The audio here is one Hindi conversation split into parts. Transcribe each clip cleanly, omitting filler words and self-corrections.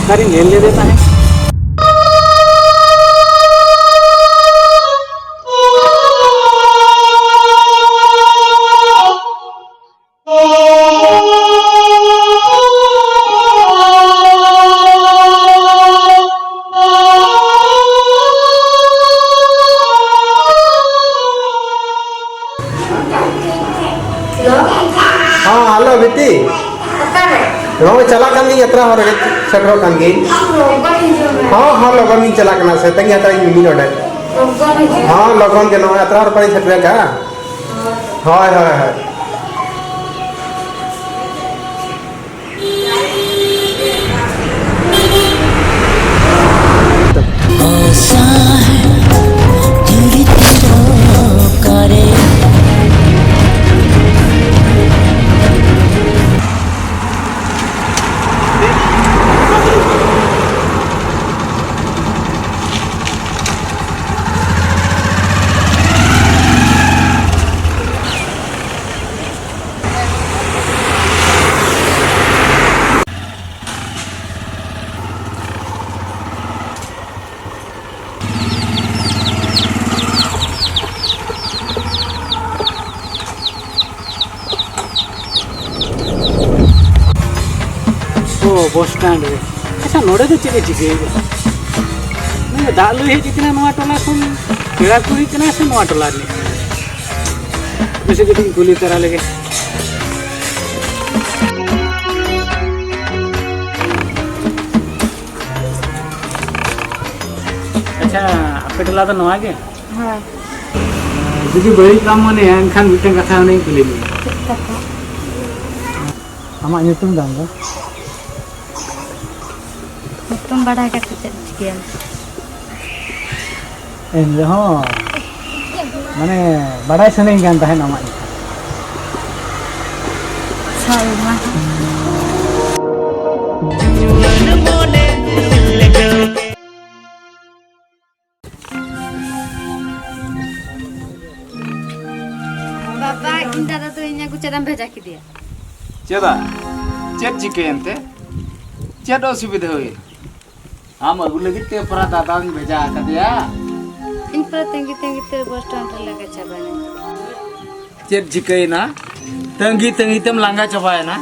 सारी ले ले देता है। हाँ हेलो बेटी हाँ चला कान गी यात्रा हो रहे सेटरो कान गी हाँ हाँ लगन गी चला कना से तंग यात्रा मिली नोडे हाँ लगन के नो यात्रा और पड़ी सेटरे का हाय हाय हाय बस स्टैंड रे अच्छा नोड़े तो चेक चिके मैं दालू हे जितना नवा टोला सुन पेड़ा कुड़ी कना से नवा टोला ने जैसे कि गुली तरह लगे अच्छा आपे टोला तो नवा के हां जुदी बड़ी काम माने एनखान मिटन कथा नहीं कुली में आमा nyutum दांगा तुम बड़ा का चिकन इन रहो माने बड़ा सने गान तहे नामा बाबा इन दादा तो इन्हें कुछ चदम भेजा की दिया चेदा चेद चिकेन ते चेद असुविधा हुई हम अगु लगी ते परा दादा ने भेजा कर दिया इन पर तेंगी तेरे बस स्टैंड पर लगा चबाने चेद चिकेन ना तंगी तंगी तम लांगा चबाए ना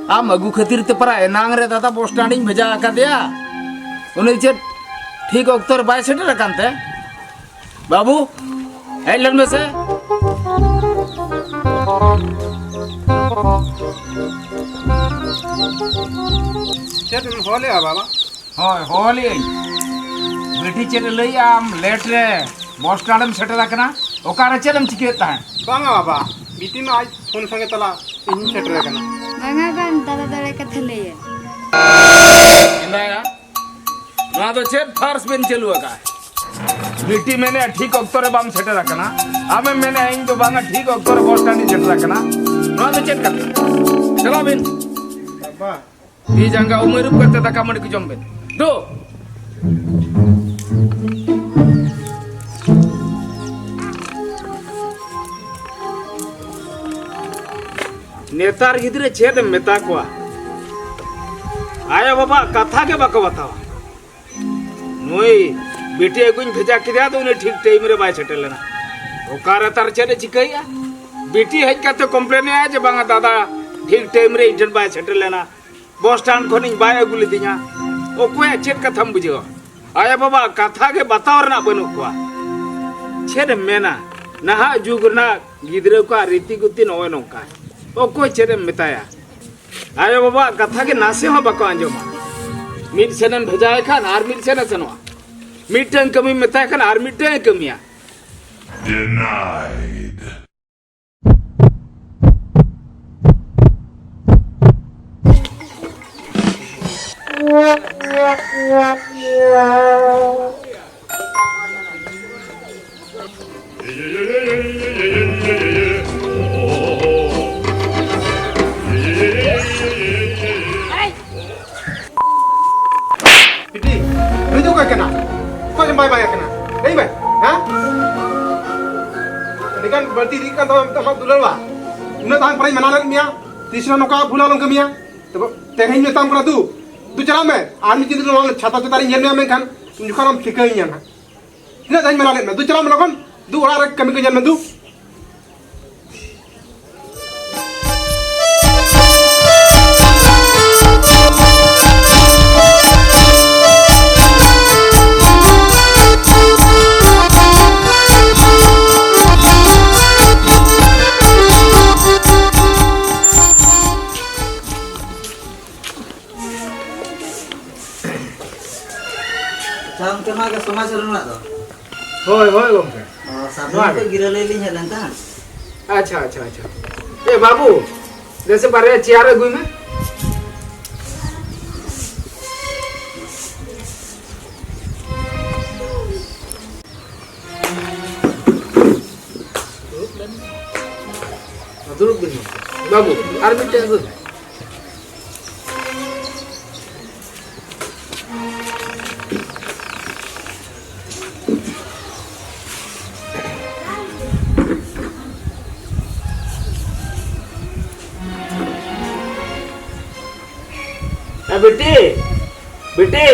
हम अगु खातिर ते परा एनांग रे दादा बस स्टैंड में भेजा कर दिया उन्हें चेद ठीक अक्तर बाय सेटर रखनते बाबू हेलन में से चेत होले आ बाबा हाय होली बेटी चेद लई आम लेट रे बस स्टैंड में सेटर रखना ओकारे चेदम चिकेता है बांगा बाबा बीती में आज फोन संगे तला इन सेटर कना मंगा बन दादा दादा का थले है इंदाया ना तो चेद फार्स बेन चलुआ का बेटी मैंने ठीक अक्तर बाम सेटर रखना आमे मैंने इन तो बांगा ठीक अक्तर बस स्टैंड सेटर रखना ना तो चेद करते चलो बिन बाबा ये जंगा उम्र रूप करते दका मणि को जम्बे दो नेतार गिदरे छेद मेता कोआ आया बाबा कथा के बाको बताओ नोई बेटी एगुन भेजा किया तो उन्हें ठीक टाइम रे बाय सेटल लेना ओकार तार छेद चिकैया बेटी हेज काते कंप्लेन आया जे बांगा दादा ठीक टाइम रे इंजन बाय सेटल लेना बस स्टैंड खनिं बाय अगुली दिया ओ कोया चेद कथम बुझो आया बाबा कथा के बताओ ना बनु कोआ छेद मेना नहा जुगना गिदरे को रीति गुती नोय नोका ओ कोई चेद मिताया आया बाबा कथा के नासे हो बको अंजमा मिड सेनन भेजाए खान आर मिड सेना सनवा मिटन कमी मिताय खान आर मिटन कमिया Denied. Piti, lu juga kena. Kau yang baik-baik kena. नहीं भाई, हाँ? Ini kan berarti ini kan tahu dulu lah. Udah tahan pernah mana lagi miya? Tisna noka pula long kemiya. Tapi tengahnya tahan pernah tu. तू चला मैं आर्मी की दिन छाता चतारी ñen में kan तुम जुखान हम ठिका ही ना इना दाई मना ले मैं तू चला मैं लगन दू ओड़ा रे कमी को ñen में दू Sam kena ke समाज रे ना तो होय होय गंके सामने को गिरले ली हेलन ता अच्छा अच्छा अच्छा ए बाबू जैसे बारे चियार गुई में दुरुक दिन बाबू आर मिटे दो बेटी बेटी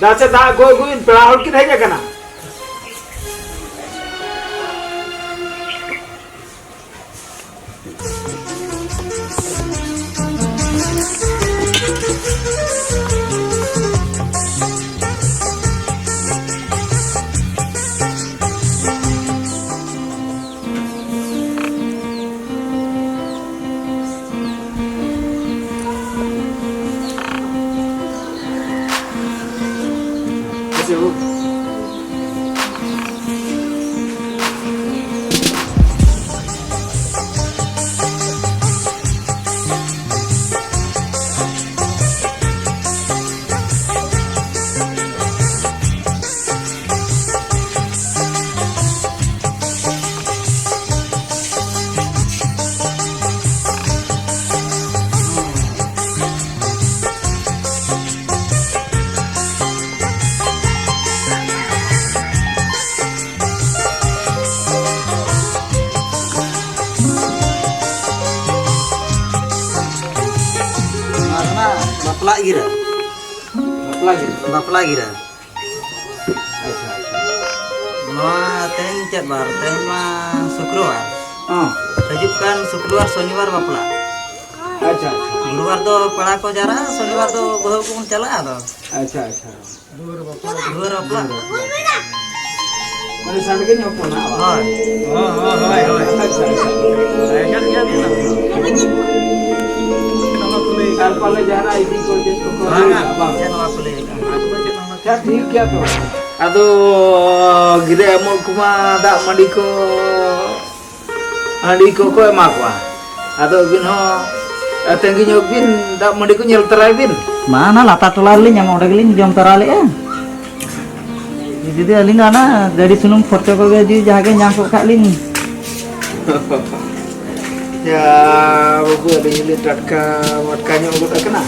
दासे दा गोय गुइन पेड़ा हड़ किन हेज कना बापला गिरा बापला गिरा अच्छा नवा तेन चेक बार तेन मा शुक्रवार हां हजूब कान शुक्रवार शनिवार बापला अच्छा गुरुवार तो पड़ा को जरा शनिवार तो बहू को चला दो अच्छा अच्छा दुवर बापला माने संडके न होना हां हां अच्छा काल पाले जरा इदी को जे को जन वापले क्या ठीक क्या तो अदो गिरे अमल कुमा दा मंडी को हांडी को एमा को अदो बिन हो तेंगी ñok bin दा मंडी को ñel teraay bin mana lata tolar li nyam oda gelin jom tara le jadi aling ana dari sunum foto ko di jage nyam ko kalin ya babu ada ini tatka matkanya udah kena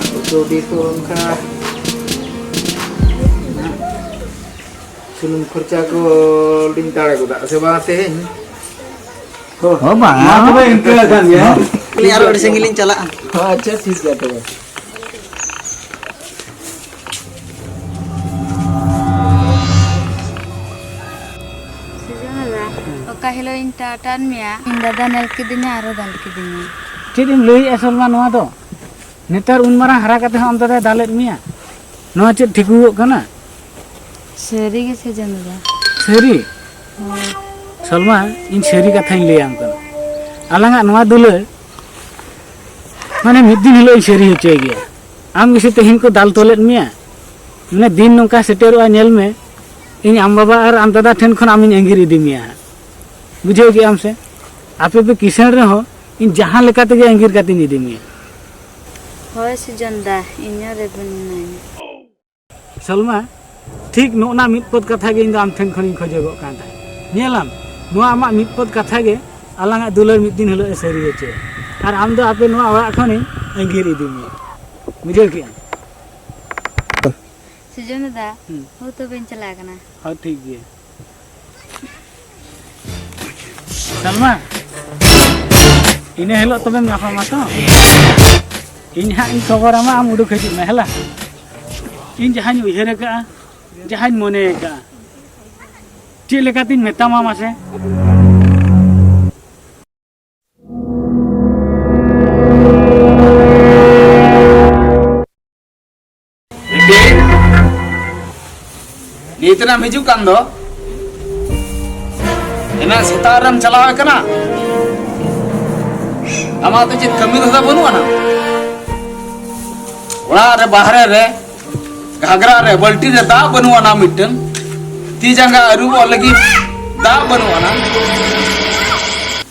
itu diturun ka sunum kerja ko lintare ko tak sebate oh bang apa yang kelihatan ya ini aro di sengilin cala अच्छा ठीक है तो oka hilo inta tan mia inda danel kidinya aro dal kidinya चेद एम लई असलमा नोआ दो नेतार उन मारा हरा कते हम अंदर दालेत मिया नोआ चेद ठिकुओ कना seri ge se janda सेरी सलमा इन सेरी कथाई ले आम कना आलांगा नोआ दुले माने मिद दिन हिलो सेरी होचे गया आम किसी तेहिन को दाल तोलेत मिया माने दिन नोका सेटेरो नेल में इन आम बाबा और आम दादा ठेन खन आमिन एंगिर इदी मिया बुझे कि आम से आपे पे किसान रे हो इन जहां लेका ते एंगिर काती इदी मिया hoy se janda inya re bun nai Salma ठीक नोना मिद पद कथा गे इन आम ठेन खन खोजगो कान था नेलाम नोआ आमा मिद पद कथा गे आलांगा दुलर मिद दिन हिलो सेरी होचे और आम दो आपे नोआ ओरा खन एंगिर इदी मिया बुझे कि se janda ho to ben chala kana हाँ ठीक है सलमा इन्हें हेलो तबे नाफा मातो इन हाँ इन खबर आमा आम उडुक हजू में हला इन जहाँ उहर का जहाँ मने का चे लेका तीन मेतामा मासे इतना हिजू कान दो एना सितारम चलावे कना आमा तो चेत कमी धदा बनुआ ना ओड़ा रे बाहरे रे घाघरा रे बल्टी रे दा बनुआ ना मिटन ती जंगा अरु लगी दा बनुआ ना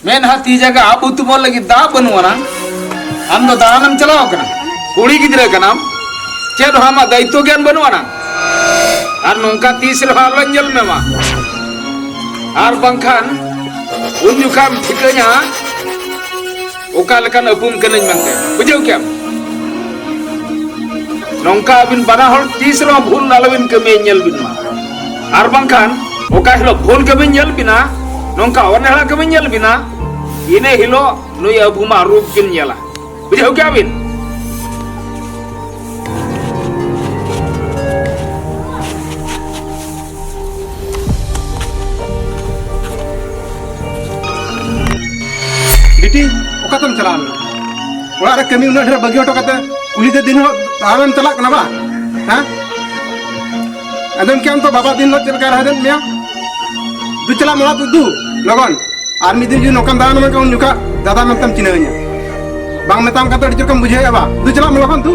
मेन हा ती जंगा आबुत बोल लगी दा बनुआ ना हम दो दानम चलाओ कना कुड़ी गिदरे कना चेद हामा दायित्व ज्ञान बनुआ ना और नौका तीसरे हालन जल में मा और बंखान उन जुखाम ठिकanya ओका लेकान अपुम कनኝ मनते बुझो क्या नौका बिन बना हर तीसरा भूल नालबिन कमे ñel bin ma और बंखान ओका हिलो भूल कमे ñel बिना नौका वनेला कमे ñel बिना इने हिलो नुय अबुमा रूप किन ñela बुझो क्या बिन बिटी ओका तुम चला ओड़ा रे कमी उन्हें ढेर बगी ऑटो कते कुली दे दिन हो तारम चला कना बा हां अदम क्या तो बाबा दिन लो चल कर हदन मिया दु चला मोला दु लगन आर मी दिन जो नोकन दान में कौन जुका दादा में तम चिन्हanya बांग में तम कते कम बुझे बा दु चला मोला तू